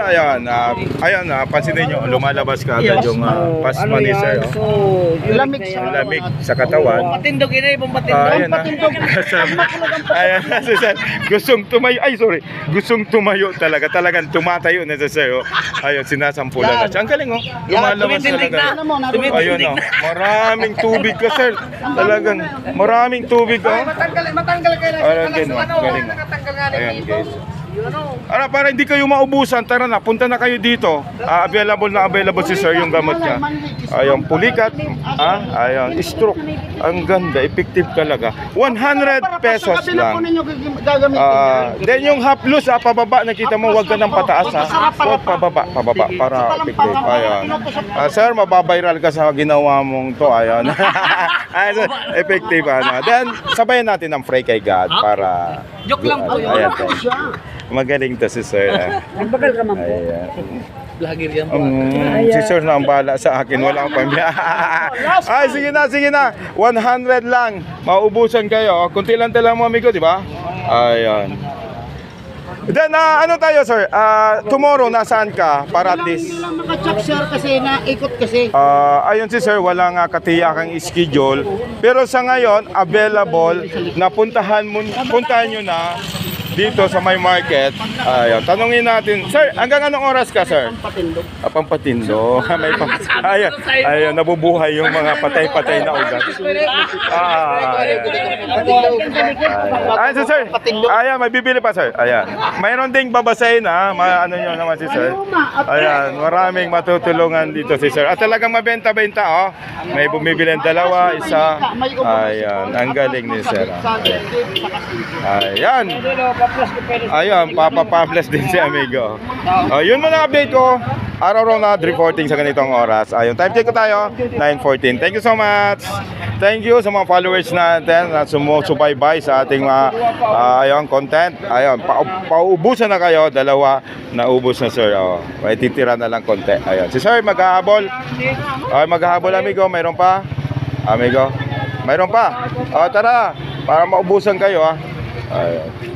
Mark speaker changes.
Speaker 1: ayan, pansinin nyo, lumalabas ka agad yung pasma ni sir.
Speaker 2: So,
Speaker 3: Lamig siya.
Speaker 1: Lamig sa katawan.
Speaker 2: patindog ina ibang patindog.
Speaker 1: Ayan na. Ayan na si sir. Gustong tumayo. Ay, sorry. Gustong tumayo talaga. Talagang tumatayo na si sir. Oh. Ayun, sinasampulan na siya. Ang galing, oh. Lumalabas talaga. Ayun, oh. Maraming tubig ka, sir. Talagang maraming tubig, oh.
Speaker 3: Matanggal kayo na.
Speaker 1: Ayun, din, oh. Galing, oh. Ayan, guys. Para hindi kayo maubusan, tara na, punta na kayo dito. Available si sir yung gamot niya. Ayun, pulikat, ayun, stroke. Ang ganda, effective talaga. 100 pesos lang. Then yung haplos, pababa, nakita mo, wag ka ng pataas, ha. Huwag pababa, para effective. Ayun. Sir, mababiral ka sa ginawa mong to, ayun. Ayun, effective, ano. Then, sabayan natin ang pray kay God para...
Speaker 2: Joke lang po yun.
Speaker 1: Ayan, magaling to si sir.
Speaker 3: Nagbagal ka man po.
Speaker 1: Ayan.
Speaker 2: Vlogger yan po.
Speaker 1: Si sir na ang bahala sa akin, wala akong pamilya. Ay, sige na. 100 lang. Mauubusan kayo. Kunti lang talaga mo, amigo, di ba? Ayan. Then, ano tayo, sir? Tomorrow, nasaan ka? Para at least...
Speaker 3: Hindi lang maka-check, sir, kasi naikot kasi.
Speaker 1: Ayun si sir, walang katiyakang schedule. Pero sa ngayon, available na puntahan nyo na dito sa may market. Ayun, tanungin natin. Sir, hanggang anong oras ka, sir?
Speaker 3: Patindog.
Speaker 1: Pampatindo. May ayun, nabubuhay yung mga patay-patay na ugat. Ayun si sir. Ayan, may bibili pa, sir. Ayan. Mayroon ding babasahin, ha. Ano nyo naman si sir. Ayan, maraming matutulungan dito si sir. At talagang mabenta-benta, oh. May bumibili ng dalawa, isa. Ayan, ang galing ni sir. Ayan. Ayun, papapabless din si amigo. Yun muna update ko. Araw-araw na reporting sa ganitong oras. Ayun, time check ko tayo, 9:14. Thank you so much. Thank you sa mga followers natin na sumusubaybay sa ating ayun, content. Ayun, paubusan na kayo. Dalawa na ubos na, sir. May titira na lang konti. Ayun, si sir maghahabol. Maghahabol, amigo. Mayroon pa? Amigo? Mayroon pa? Tara, para maubusan kayo, ha. Ayun.